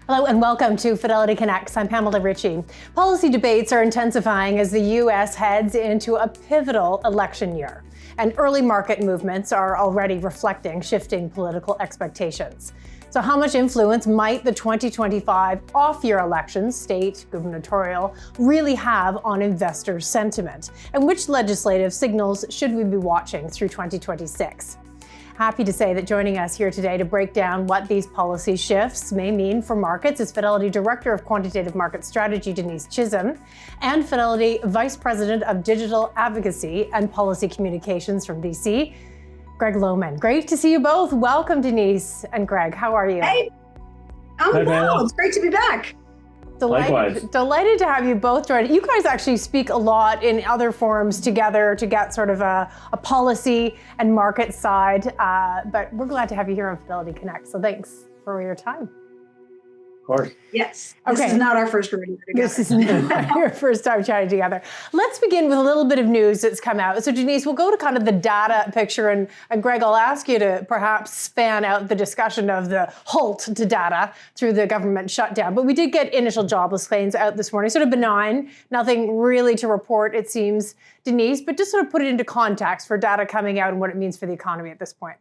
Hello and welcome to Fidelity Connects. I'm Pamela Ritchie. Policy debates are intensifying as the U.S. heads into a pivotal election year. And early market movements are already reflecting shifting political expectations. So how much influence might the 2025 off-year elections, state, gubernatorial, really have on investor sentiment? And which legislative signals should we be watching through 2026? Happy to say that joining us here today to break down what these policy shifts may mean for markets is Fidelity Director of Quantitative Market Strategy, Denise Chisholm, and Fidelity Vice President of Digital Advocacy and Policy Communications from BC, Greg Lowman. Great to see you both. Welcome, Denise and Greg. How are you? Hey, I'm well. It's great to be back. Delighted to have you both join. You guys actually speak a lot in other forums together to get sort of a policy and market side, but we're glad to have you here on Fidelity Connect. So thanks for your time. Of course. Yes. This is not our first rodeo together. This is not your first time chatting together. Let's begin with a little bit of news that's come out. So Denise, we'll go to kind of the data picture, and Greg, I'll ask you to perhaps span out the discussion of the halt to data through the government shutdown. But we did get initial jobless claims out this morning, sort of benign, nothing really to report, it seems, Denise, but just sort of put it into context for data coming out and what it means for the economy at this point.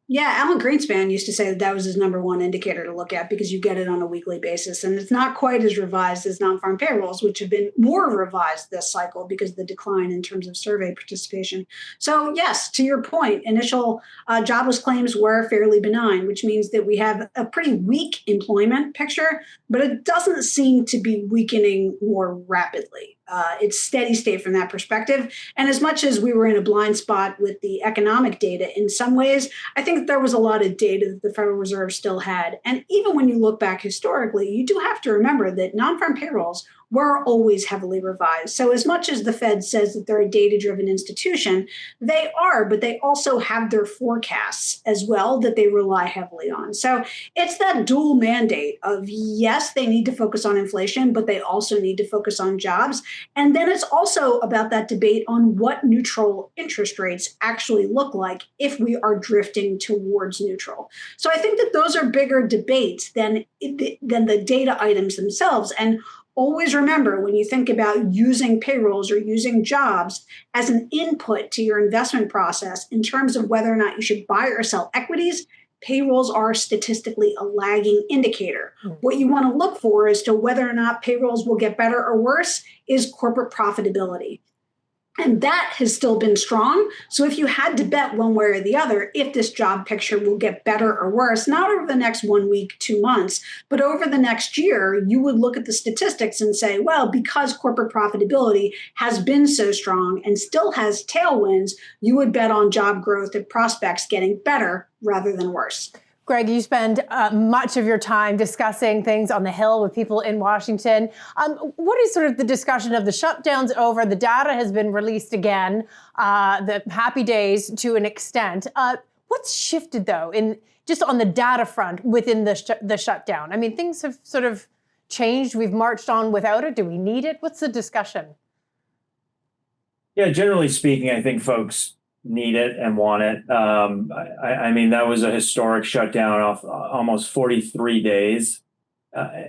Yeah, Alan Greenspan used to say that was his number one indicator to look at because you get it on a weekly basis. And it's not quite as revised as non-farm payrolls, which have been more revised this cycle because of the decline in terms of survey participation. So yes, to your point, initial jobless claims were fairly benign, which means that we have a pretty weak employment picture, but it doesn't seem to be weakening more rapidly. It's steady state from that perspective. And as much as we were in a blind spot with the economic data, in some ways, I think there was a lot of data that the Federal Reserve still had. And even when you look back historically, you do have to remember that non-farm payrolls were always heavily revised. So as much as the Fed says that they're a data-driven institution, they are, but they also have their forecasts as well that they rely heavily on. So it's that dual mandate of, yes, they need to focus on inflation, but they also need to focus on jobs. And then it's also about that debate on what neutral interest rates actually look like if we are drifting towards neutral. So I think that those are bigger debates than the data items themselves. And always remember, when you think about using payrolls or using jobs as an input to your investment process in terms of whether or not you should buy or sell equities, payrolls are statistically a lagging indicator. What you want to look for as to whether or not payrolls will get better or worse is corporate profitability. And that has still been strong. So if you had to bet one way or the other, if this job picture will get better or worse, not over the next 1 week, 2 months, but over the next year, you would look at the statistics and say, well, because corporate profitability has been so strong and still has tailwinds, you would bet on job growth and prospects getting better rather than worse. Greg, you spend much of your time discussing things on the Hill with people in Washington. What is sort of the discussion of the shutdowns over? The data has been released again, the happy days to an extent. What's shifted, though, in just on the data front within the shutdown? I mean, things have sort of changed. We've marched on without it. Do we need it? What's the discussion? Yeah, generally speaking, I think folks need it and want it. I mean, that was a historic shutdown of almost 43 days.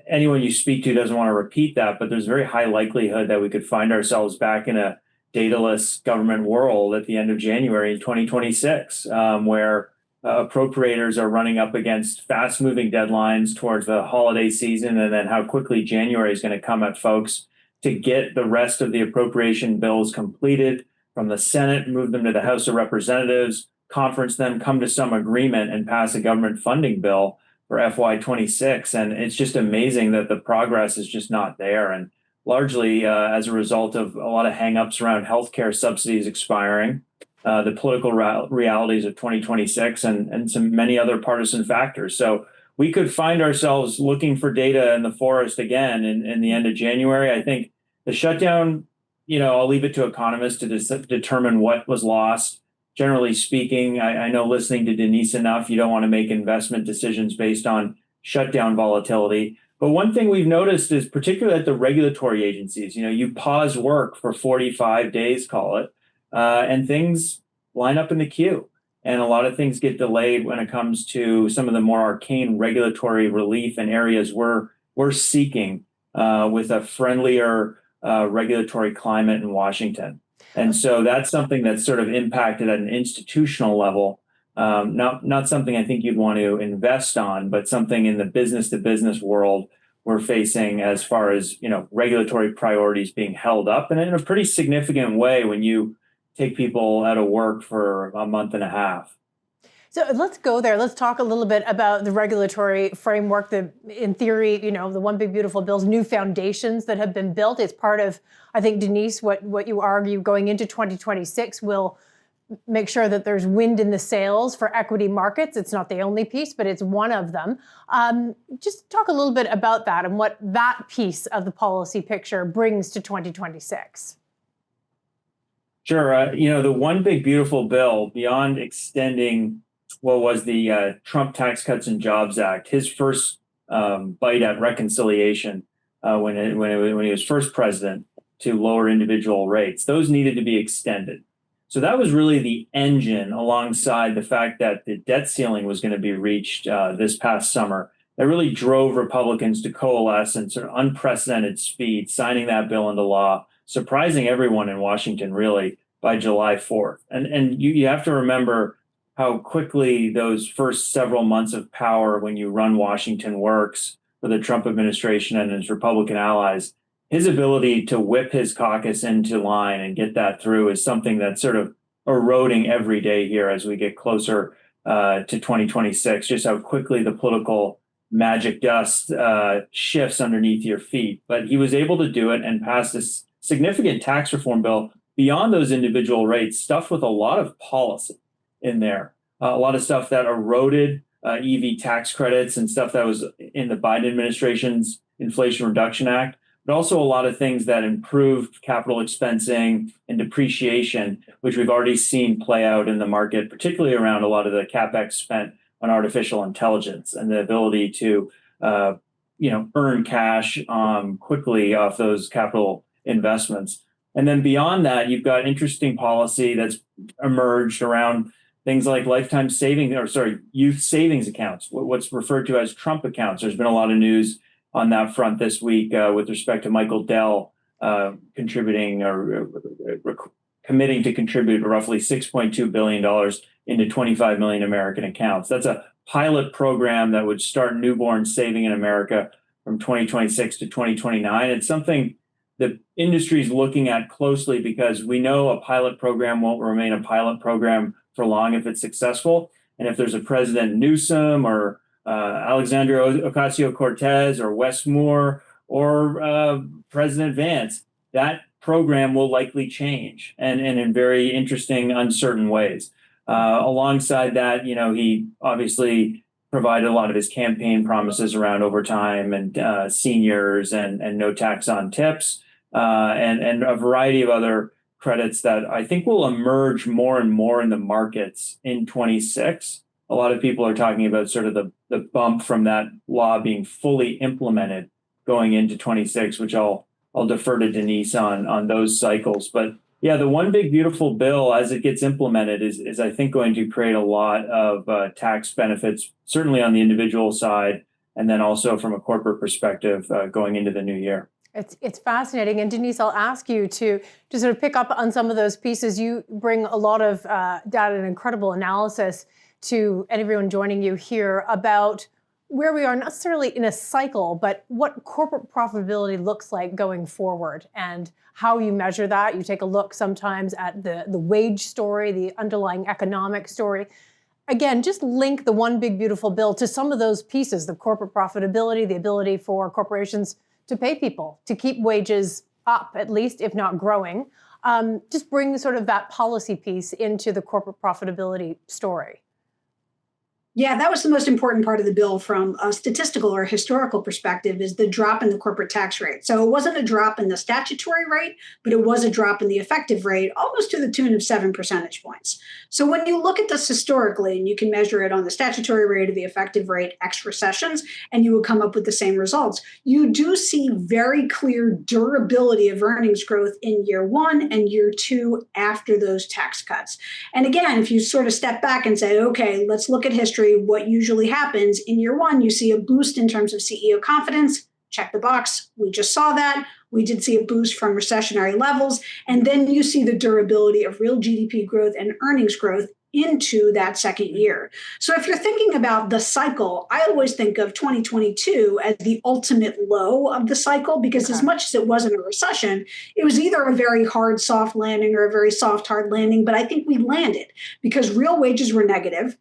Anyone you speak to doesn't want to repeat that, but there's very high likelihood that we could find ourselves back in a dataless government world at the end of January 2026, where appropriators are running up against fast-moving deadlines towards the holiday season, and then how quickly January is going to come at folks to get the rest of the appropriation bills completed from the Senate, move them to the House of Representatives, conference them, come to some agreement, and pass a government funding bill for FY26. And it's just amazing that the progress is just not there. And largely as a result of a lot of hangups around healthcare subsidies expiring, the political realities of 2026, and some many other partisan factors. So we could find ourselves looking for data in the forest again in the end of January. I think the shutdown, I'll leave it to economists to determine what was lost. Generally speaking, I know listening to Denise enough, you don't want to make investment decisions based on shutdown volatility. But one thing we've noticed is particularly at the regulatory agencies, you pause work for 45 days, call it, and things line up in the queue. and a lot of things get delayed when it comes to some of the more arcane regulatory relief in areas we're seeking with a friendlier regulatory climate in Washington. And so that's something that's sort of impacted at an institutional level. Not something I think you'd want to invest on, but something in the business to business world we're facing as far as, regulatory priorities being held up, and in a pretty significant way when you take people out of work for a month and a half. So let's go there. Let's talk a little bit about the regulatory framework, in theory, the One Big Beautiful Bill's new foundations that have been built. It's part of, I think, Denise, what you argue going into 2026 will make sure that there's wind in the sails for equity markets. It's not the only piece, but it's one of them. Just talk a little bit about that and what that piece of the policy picture brings to 2026. Sure. The One Big Beautiful Bill, beyond extending what was the Trump Tax Cuts and Jobs Act, his first bite at reconciliation when he was first president, to lower individual rates, those needed to be extended. So that was really the engine, alongside the fact that the debt ceiling was going to be reached this past summer, that really drove Republicans to coalesce in sort of unprecedented speed, signing that bill into law, surprising everyone in Washington, really, by July 4th. And you have to remember how quickly those first several months of power when you run Washington works for the Trump administration and his Republican allies. His ability to whip his caucus into line and get that through is something that's sort of eroding every day here as we get closer to 2026, just how quickly the political magic dust shifts underneath your feet. But he was able to do it and pass this significant tax reform bill beyond those individual rates, stuffed with a lot of policy in there, a lot of stuff that eroded EV tax credits and stuff that was in the Biden administration's Inflation Reduction Act, but also a lot of things that improved capital expensing and depreciation, which we've already seen play out in the market, particularly around a lot of the CapEx spent on artificial intelligence and the ability to, earn cash quickly off those capital investments. And then beyond that, you've got interesting policy that's emerged around things like youth savings accounts, what's referred to as Trump accounts. There's been a lot of news on that front this week with respect to Michael Dell contributing or committing to contribute roughly $6.2 billion into 25 million American accounts. That's a pilot program that would start newborn saving in America from 2026 to 2029. It's something the industry is looking at closely because we know a pilot program won't remain a pilot program for long if it's successful. And if there's a President Newsom or Alexandria Ocasio-Cortez or Wes Moore or President Vance, that program will likely change and in very interesting, uncertain ways. Alongside that, he obviously provided a lot of his campaign promises around overtime and seniors and no tax on tips and a variety of other credits that I think will emerge more and more in the markets in 26. A lot of people are talking about sort of the bump from that law being fully implemented going into 26, which I'll defer to Denise on those cycles. But yeah, the One Big Beautiful Bill, as it gets implemented, is I think going to create a lot of tax benefits, certainly on the individual side, and then also from a corporate perspective going into the new year. It's fascinating. And Denise, I'll ask you to sort of pick up on some of those pieces. You bring a lot of data and incredible analysis to everyone joining you here about where we are, not necessarily in a cycle, but what corporate profitability looks like going forward and how you measure that. You take a look sometimes at the wage story, the underlying economic story. Again, just link the One Big Beautiful Bill to some of those pieces, the corporate profitability, the ability for corporations to pay people, to keep wages up at least, if not growing. Just bring sort of that policy piece into the corporate profitability story. Yeah, that was the most important part of the bill from a statistical or historical perspective is the drop in the corporate tax rate. So it wasn't a drop in the statutory rate, but it was a drop in the effective rate, almost to the tune of 7 percentage points. So when you look at this historically, and you can measure it on the statutory rate or the effective rate ex recessions, and you would come up with the same results, you do see very clear durability of earnings growth in year one and year two after those tax cuts. And again, if you sort of step back and say, okay, let's look at history, what usually happens in year one, you see a boost in terms of CEO confidence. Check the box. We just saw that. We did see a boost from recessionary levels. And then you see the durability of real GDP growth and earnings growth into that second year. So if you're thinking about the cycle, I always think of 2022 as the ultimate low of the cycle, because as much as it wasn't a recession, it was either a very hard soft landing or a very soft hard landing. But I think we landed because real wages were negative.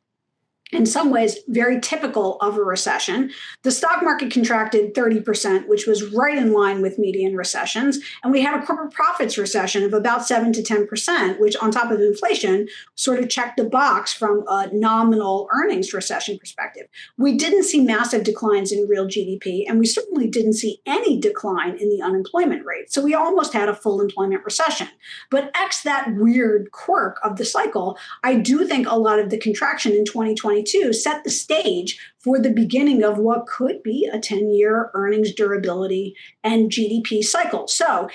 In some ways, very typical of a recession. The stock market contracted 30%, which was right in line with median recessions. And we had a corporate profits recession of about 7 to 10%, which on top of inflation sort of checked the box from a nominal earnings recession perspective. We didn't see massive declines in real GDP, and we certainly didn't see any decline in the unemployment rate. So we almost had a full employment recession. But X that weird quirk of the cycle, I do think a lot of the contraction in 2022 set the stage for the beginning of what could be a 10-year earnings durability and GDP cycle. So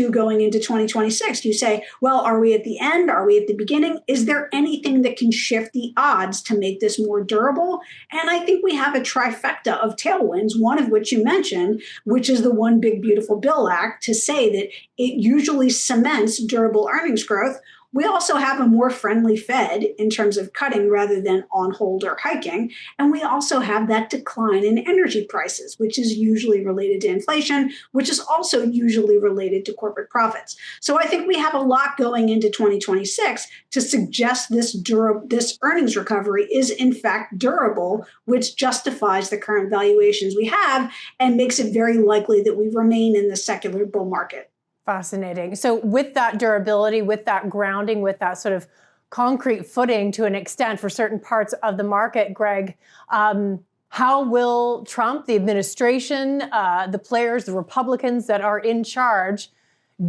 going into 2026, you say, well, are we at the end? Are we at the beginning? Is there anything that can shift the odds to make this more durable? And I think we have a trifecta of tailwinds, one of which you mentioned, which is the One Big Beautiful Bill Act, to say that it usually cements durable earnings growth. We also have a more friendly Fed in terms of cutting rather than on hold or hiking. And we also have that decline in energy prices, which is usually related to inflation, which is also usually related to corporate profits. So I think we have a lot going into 2026 to suggest this earnings recovery is in fact durable, which justifies the current valuations we have and makes it very likely that we remain in the secular bull market. Fascinating. So with that durability, with that grounding, with that sort of concrete footing to an extent for certain parts of the market, Greg, how will Trump, the administration, the players, the Republicans that are in charge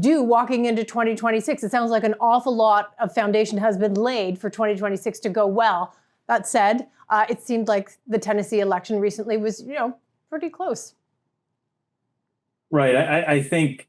do walking into 2026? It sounds like an awful lot of foundation has been laid for 2026 to go well. That said, it seemed like the Tennessee election recently was, pretty close. Right. I think,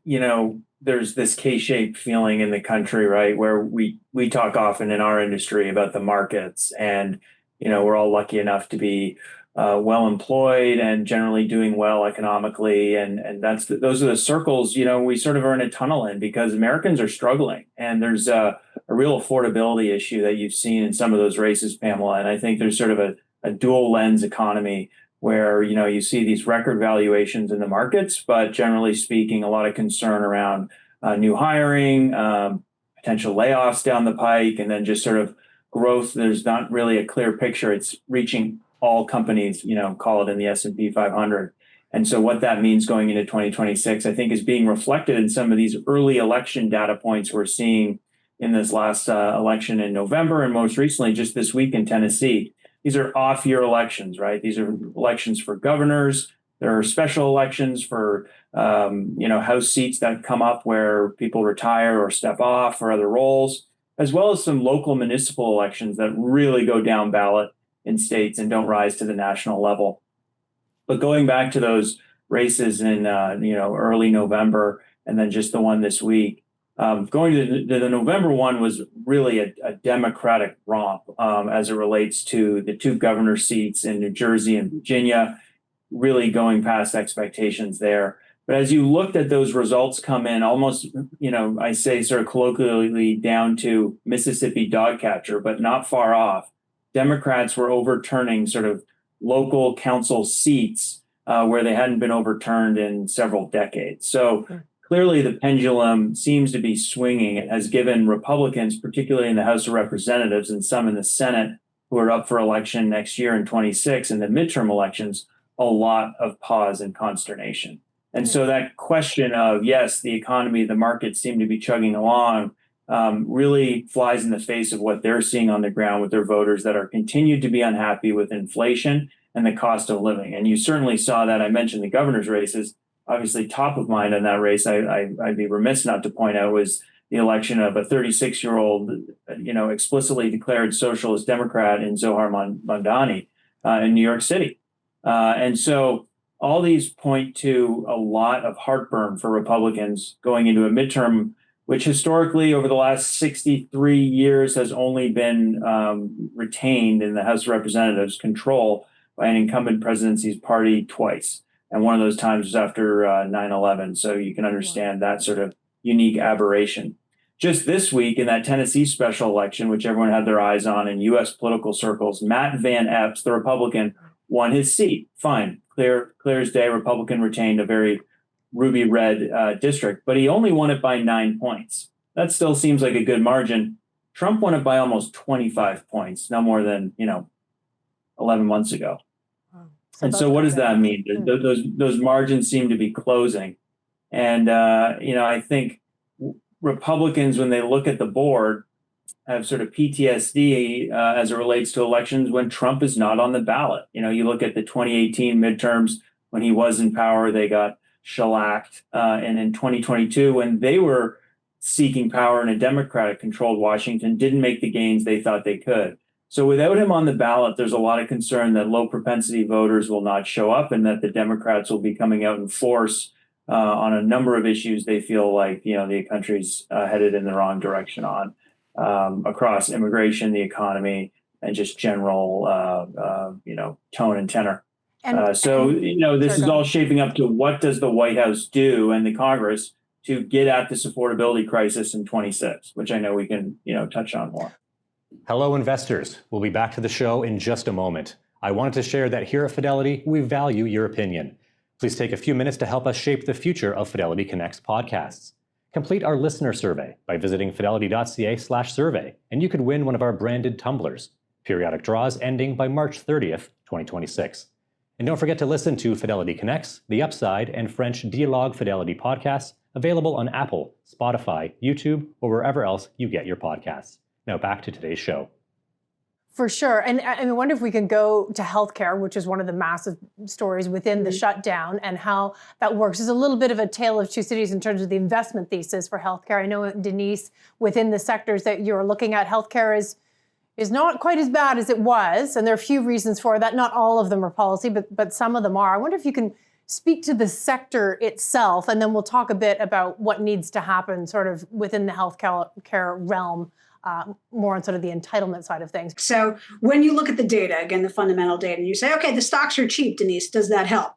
there's this K-shaped feeling in the country, right, where we talk often in our industry about the markets, and we're all lucky enough to be well employed and generally doing well economically, and those are the circles we sort of are in a tunnel in because Americans are struggling, and there's a real affordability issue that you've seen in some of those races, Pamela, and I think there's sort of a dual lens economy where you see these record valuations in the markets, but generally speaking, a lot of concern around new hiring, potential layoffs down the pike, and then just sort of growth. There's not really a clear picture. It's reaching all companies, call it in the S&P 500. And so what that means going into 2026, I think, is being reflected in some of these early election data points we're seeing in this last election in November, and most recently just this week in Tennessee. These are off-year elections, right? These are elections for governors. There are special elections for, House seats that come up where people retire or step off for other roles, as well as some local municipal elections that really go down ballot in states and don't rise to the national level. But going back to those races in, early November, and then just the one this week, going to the November one was really a Democratic romp as it relates to the two governor seats in New Jersey and Virginia, really going past expectations there. But as you looked at those results come in almost, I say sort of colloquially down to Mississippi dog catcher, but not far off, Democrats were overturning sort of local council seats where they hadn't been overturned in several decades. So clearly, the pendulum seems to be swinging. It has given Republicans, particularly in the House of Representatives and some in the Senate, who are up for election next year in 26 in the midterm elections, a lot of pause and consternation. And so that question of, yes, the economy, the markets seem to be chugging along, really flies in the face of what they're seeing on the ground with their voters that are continued to be unhappy with inflation and the cost of living. And you certainly saw that. I mentioned the governor's races. Obviously, top of mind on that race, I'd be remiss not to point out, was the election of a 36-year-old, explicitly declared socialist Democrat in Zohar Mamdani in New York City. And so all these point to a lot of heartburn for Republicans going into a midterm, which historically over the last 63 years has only been retained in the House of Representatives control by an incumbent presidency's party twice. And one of those times was after 9/11. So you can understand that sort of unique aberration. Just this week in that Tennessee special election, which everyone had their eyes on in U.S. political circles, Matt Van Epps, the Republican, won his seat. Fine, clear as day. Republican retained a very ruby red district, but he only won it by 9 points. That still seems like a good margin. Trump won it by almost 25 points, no more than 11 months ago. And so what does that mean? Those margins seem to be closing. And, I think Republicans, when they look at the board, have sort of PTSD as it relates to elections when Trump is not on the ballot. You look at the 2018 midterms when he was in power, they got shellacked. And in 2022, when they were seeking power in a Democratic-controlled Washington, didn't make the gains they thought they could. So without him on the ballot, there's a lot of concern that low propensity voters will not show up and that the Democrats will be coming out in force on a number of issues they feel like, the country's headed in the wrong direction on, across immigration, the economy, and just general, tone and tenor. This is all shaping up to what does the White House do and the Congress to get at this affordability crisis in 26, which I know we can, touch on more. Hello, investors. We'll be back to the show in just a moment. I wanted to share that here at Fidelity, we value your opinion. Please take a few minutes to help us shape the future of Fidelity Connect's podcasts. Complete our listener survey by visiting fidelity.ca/survey, and you could win one of our branded tumblers. Periodic draws ending by March 30th, 2026. And don't forget to listen to Fidelity Connects, The Upside, and French Dialogue Fidelity podcasts, available on Apple, Spotify, YouTube, or wherever else you get your podcasts. Now back to today's show. For sure. And I wonder if we can go to healthcare, which is one of the massive stories within the shutdown, and how that works. It's a little bit of a tale of two cities in terms of the investment thesis for healthcare. I know, Denise, within the sectors that you're looking at, healthcare is not quite as bad as it was. And there are a few reasons for that. Not all of them are policy, but some of them are. I wonder if you can speak to the sector itself, and then we'll talk a bit about what needs to happen sort of within the healthcare realm. More on sort of the entitlement side of things. So when you look at the data, again, the fundamental data, and you say, okay, the stocks are cheap, Denise, does that help?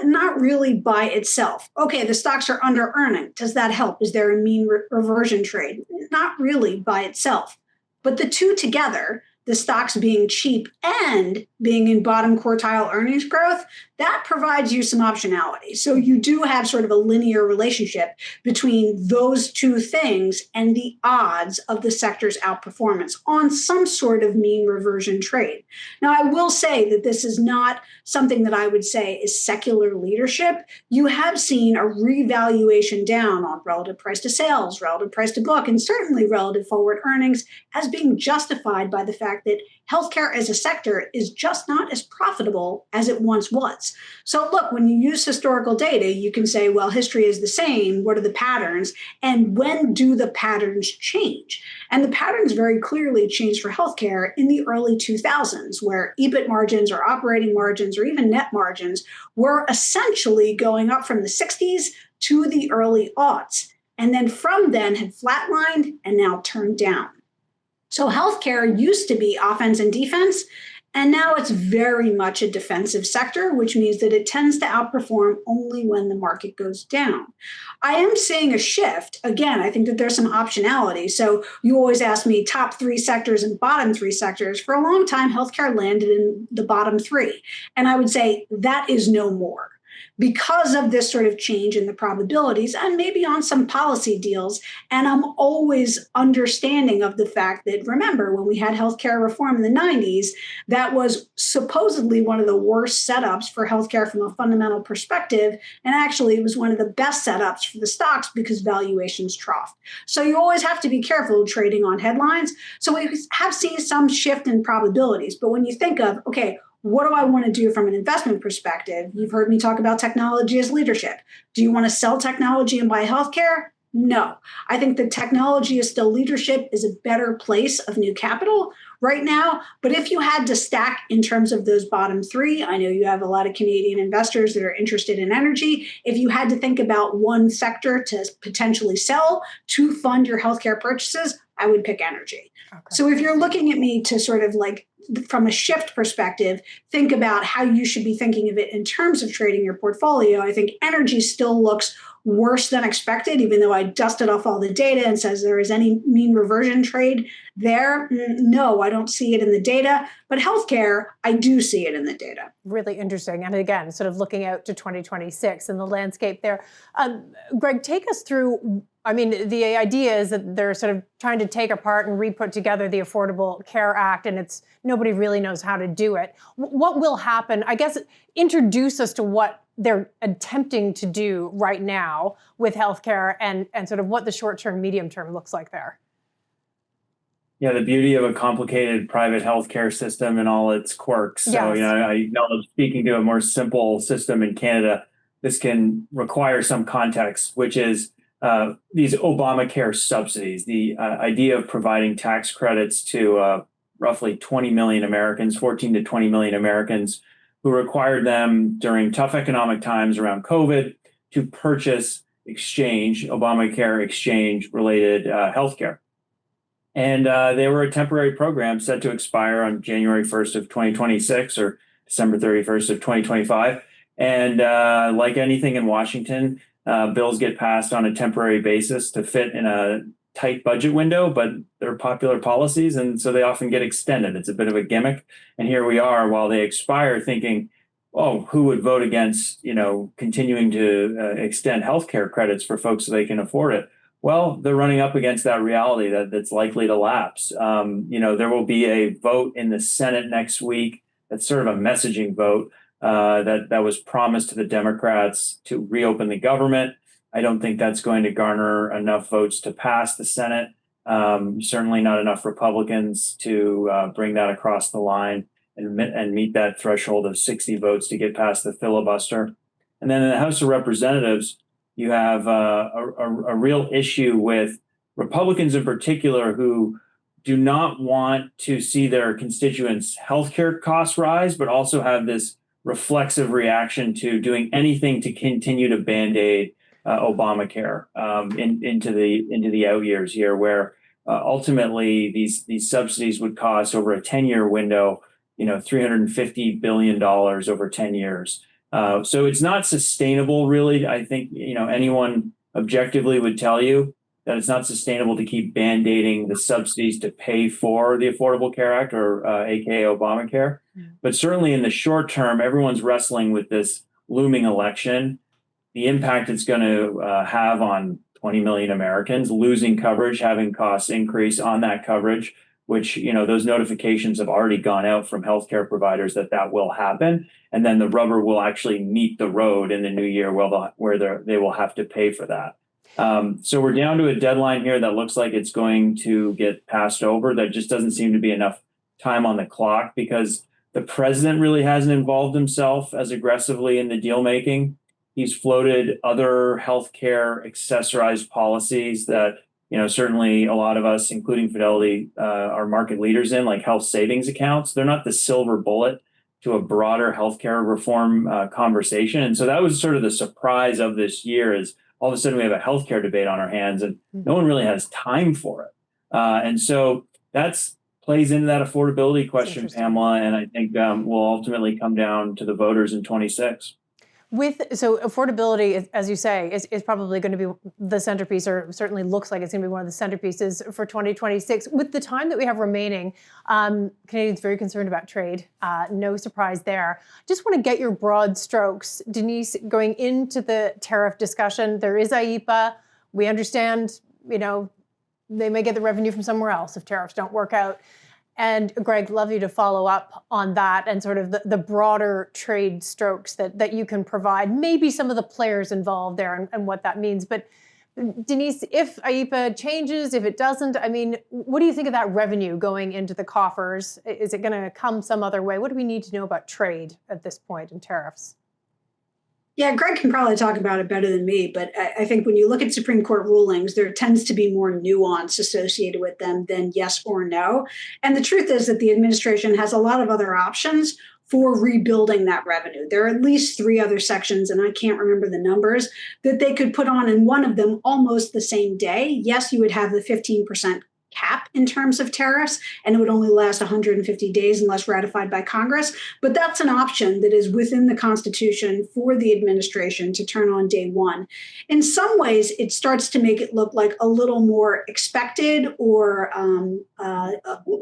Not really by itself. Okay, the stocks are under earning. Does that help? Is there a mean reversion trade? Not really by itself. But the two together, the stocks being cheap and being in bottom quartile earnings growth, that provides you some optionality. So you do have sort of a linear relationship between those two things and the odds of the sector's outperformance on some sort of mean reversion trade. Now, I will say that this is not something that I would say is secular leadership. You have seen a revaluation down on relative price to sales, relative price to book, and certainly relative forward earnings as being justified by the fact that healthcare as a sector is just not as profitable as it once was. So look, when you use historical data, you can say, well, history is the same. What are the patterns? And when do the patterns change? And the patterns very clearly changed for healthcare in the early 2000s, where EBIT margins or operating margins or even net margins were essentially going up from the 60s to the early aughts. And then from then had flatlined and now turned down. So healthcare used to be offense and defense, and now it's very much a defensive sector, which means that it tends to outperform only when the market goes down. I am seeing a shift. Again, I think that there's some optionality. So you always ask me top three sectors and bottom three sectors. For a long time, healthcare landed in the bottom three. And I would say that is no more. because of this sort of change in the probabilities and maybe on some policy deals. And I'm always understanding of the fact that, remember, when we had healthcare reform in the 90s, that was supposedly one of the worst setups for healthcare from a fundamental perspective. And actually, it was one of the best setups for the stocks because valuations troughed. So you always have to be careful trading on headlines. So we have seen some shift in probabilities. But when you think of, okay, what do I want to do from an investment perspective? You've heard me talk about technology as leadership. Do you want to sell technology and buy healthcare? No. I think that technology is still leadership, is a better place of new capital right now. But if you had to stack in terms of those bottom three, I know you have a lot of Canadian investors that are interested in energy. If you had to think about one sector to potentially sell to fund your healthcare purchases, I would pick energy. Okay. So if you're looking at me to sort of like from a shift perspective, think about how you should be thinking of it in terms of trading your portfolio. I think energy still looks worse than expected, even though I dusted off all the data and says there is any mean reversion trade there. No, I don't see it in the data. But healthcare, I do see it in the data. Really interesting. And again, sort of looking out to 2026 and the landscape there. Greg, take us through, I mean, the idea is that they're sort of trying to take apart and re-put together the Affordable Care Act, and nobody really knows how to do it. What will happen? I guess introduce us to what they're attempting to do right now with healthcare and sort of what the short-term, medium-term looks like there. Yeah, the beauty of a complicated private healthcare system and all its quirks. So, yes. I acknowledge speaking to a more simple system in Canada, this can require some context, which is these Obamacare subsidies, the idea of providing tax credits to roughly 20 million Americans, 14 to 20 million Americans, who required them during tough economic times around COVID to purchase Obamacare exchange-related healthcare. And they were a temporary program set to expire on January 1st of 2026 or December 31st of 2025. And like anything in Washington, bills get passed on a temporary basis to fit in a tight budget window, but they're popular policies, and so they often get extended. It's a bit of a gimmick. And here we are, while they expire, thinking, oh, who would vote against, continuing to extend healthcare credits for folks so they can afford it? Well, they're running up against that reality that's likely to lapse. There will be a vote in the Senate next week. That's sort of a messaging vote that was promised to the Democrats to reopen the government. I don't think that's going to garner enough votes to pass the Senate. Certainly not enough Republicans to bring that across the line and meet that threshold of 60 votes to get past the filibuster. And then in the House of Representatives, you have a real issue with Republicans in particular who do not want to see their constituents' healthcare costs rise, but also have this reflexive reaction to doing anything to continue to band-aid Obamacare into the out years here, where ultimately these subsidies would cost over a 10-year window, $350 billion over 10 years. So it's not sustainable, really. I think anyone objectively would tell you that it's not sustainable to keep band-aiding the subsidies to pay for the Affordable Care Act, or aka Obamacare. But certainly in the short term, everyone's wrestling with this looming election, the impact it's going to have on 20 million Americans, losing coverage, having costs increase on that coverage, which, those notifications have already gone out from healthcare providers that will happen. And then the rubber will actually meet the road in the new year where they will have to pay for that. So we're down to a deadline here that looks like it's going to get passed over. There just doesn't seem to be enough time on the clock because the president really hasn't involved himself as aggressively in the deal making. He's floated other healthcare accessorized policies that, certainly a lot of us, including Fidelity, are market leaders in, like health savings accounts. They're not the silver bullet to a broader healthcare reform conversation. And so that was sort of the surprise of this year, is all of a sudden we have a healthcare debate on our hands and no one really has time for it. And so that's plays into that affordability question, Pamela, and I think will ultimately come down to the voters in 26. So affordability, as you say, is probably going to be the centerpiece, or certainly looks like it's going to be one of the centerpieces for 2026. With the time that we have remaining, Canadians very concerned about trade. No surprise there. Just want to get your broad strokes, Denise, going into the tariff discussion. There is IEEPA. We understand, they may get the revenue from somewhere else if tariffs don't work out. And Greg, love you to follow up on that and sort of the broader trade strokes that you can provide, maybe some of the players involved there and what that means. But Denise, if IEEPA changes, if it doesn't, what do you think of that revenue going into the coffers? Is it going to come some other way? What do we need to know about trade at this point and tariffs? Yeah, Greg can probably talk about it better than me, but I think when you look at Supreme Court rulings, there tends to be more nuance associated with them than yes or no. And the truth is that the administration has a lot of other options for rebuilding that revenue. There are at least 3 other sections, and I can't remember the numbers, that they could put on, and one of them almost the same day. Yes, you would have the 15% cap in terms of tariffs, and it would only last 150 days unless ratified by Congress. But that's an option that is within the Constitution for the administration to turn on day one. In some ways, it starts to make it look like a little more expected or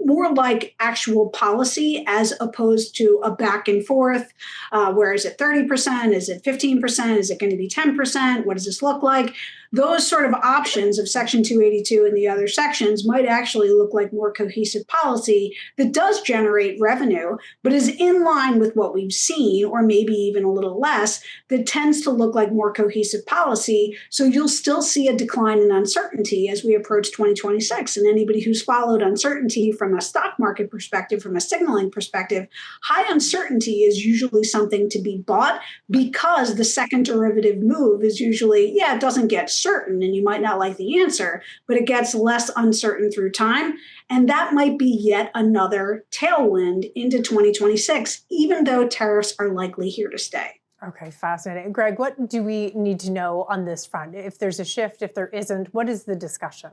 more like actual policy as opposed to a back and forth. Where is it 30%? Is it 15%? Is it going to be 10%? What does this look like? Those sort of options of Section 282 and the other sections might actually look like more cohesive policy that does generate revenue, but is in line with what we've seen, or maybe even a little less, that tends to look like more cohesive policy. So you'll still see a decline in uncertainty as we approach 2026. And anybody who's followed uncertainty from a stock market perspective, from a signaling perspective, high uncertainty is usually something to be bought because the second derivative move is usually, it doesn't get certain and you might not like the answer, but it gets less uncertain through time. And that might be yet another tailwind into 2026, even though tariffs are likely here to stay. Okay, fascinating. Greg, what do we need to know on this front? If there's a shift, if there isn't, what is the discussion?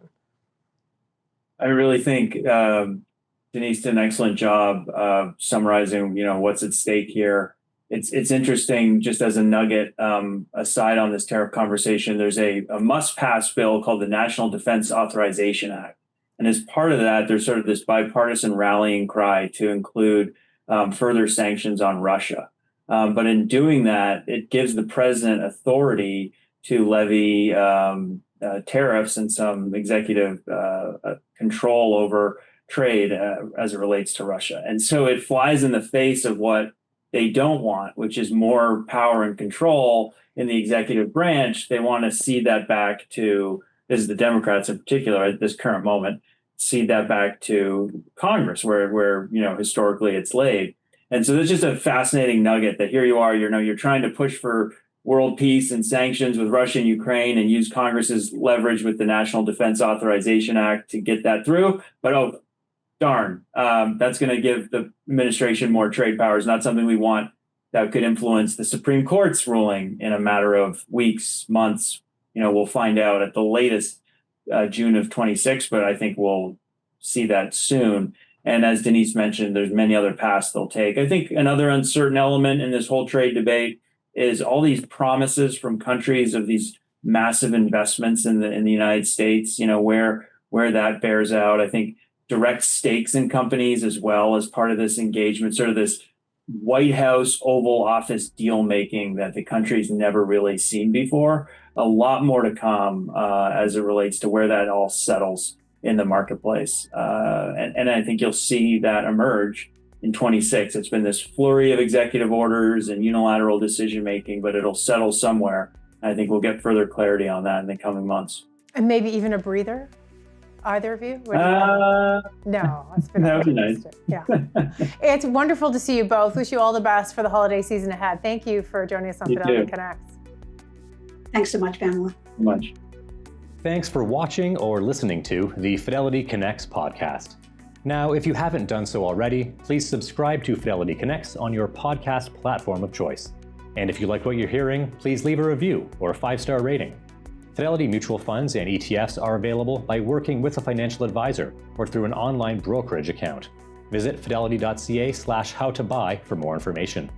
I really think Denise did an excellent job of summarizing, what's at stake here. It's interesting, just as a nugget aside on this tariff conversation, there's a must-pass bill called the National Defense Authorization Act. And as part of that, there's sort of this bipartisan rallying cry to include further sanctions on Russia. But in doing that, it gives the president authority to levy tariffs and some executive control over trade as it relates to Russia. And so it flies in the face of what they don't want, which is more power and control in the executive branch. They want to cede that back to, this is the Democrats in particular at this current moment, cede that back to Congress, where historically it's laid. And so there's just a fascinating nugget that here you are, you're trying to push for world peace and sanctions with Russia and Ukraine and use Congress's leverage with the National Defense Authorization Act to get that through. But darn, that's going to give the administration more trade powers, not something we want. That could influence the Supreme Court's ruling in a matter of weeks, months. We'll find out at the latest June of 26, but I think we'll see that soon. And as Denise mentioned, there's many other paths they'll take. I think another uncertain element in this whole trade debate is all these promises from countries of these massive investments in the United States, where that bears out. I think direct stakes in companies as well as part of this engagement, sort of this White House Oval Office deal making that the country's never really seen before. A lot more to come as it relates to where that all settles in the marketplace. And I think you'll see that emerge in 26. It's been this flurry of executive orders and unilateral decision making, but it'll settle somewhere. I think we'll get further clarity on that in the coming months. And maybe even a breather? Either of you? No, it's been that would be nice. Yeah. It's wonderful to see you both. Wish you all the best for the holiday season ahead. Thank you for joining us on Fidelity Connects. Thanks so much, Pamela. Much. Thanks for watching or listening to the Fidelity Connects podcast. Now, if you haven't done so already, please subscribe to Fidelity Connects on your podcast platform of choice. And if you like what you're hearing, please leave a review or a 5-star rating. Fidelity mutual funds and ETFs are available by working with a financial advisor or through an online brokerage account. Visit fidelity.ca/howtobuy for more information.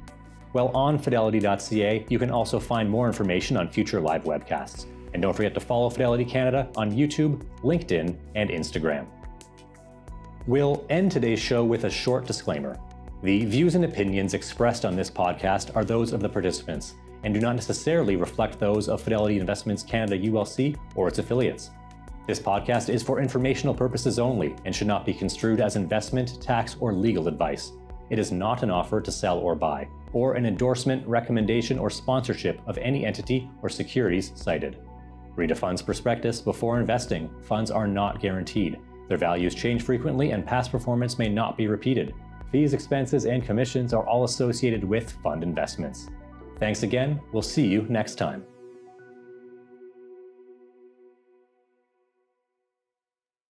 Well, on fidelity.ca, you can also find more information on future live webcasts. And don't forget to follow Fidelity Canada on YouTube, LinkedIn, and Instagram. We'll end today's show with a short disclaimer. The views and opinions expressed on this podcast are those of the participants and do not necessarily reflect those of Fidelity Investments Canada ULC or its affiliates. This podcast is for informational purposes only and should not be construed as investment, tax, or legal advice. It is not an offer to sell or buy, or an endorsement, recommendation, or sponsorship of any entity or securities cited. Read a fund's prospectus before investing. Funds are not guaranteed. Their values change frequently and past performance may not be repeated. Fees, expenses, and commissions are all associated with fund investments. Thanks again. We'll see you next time.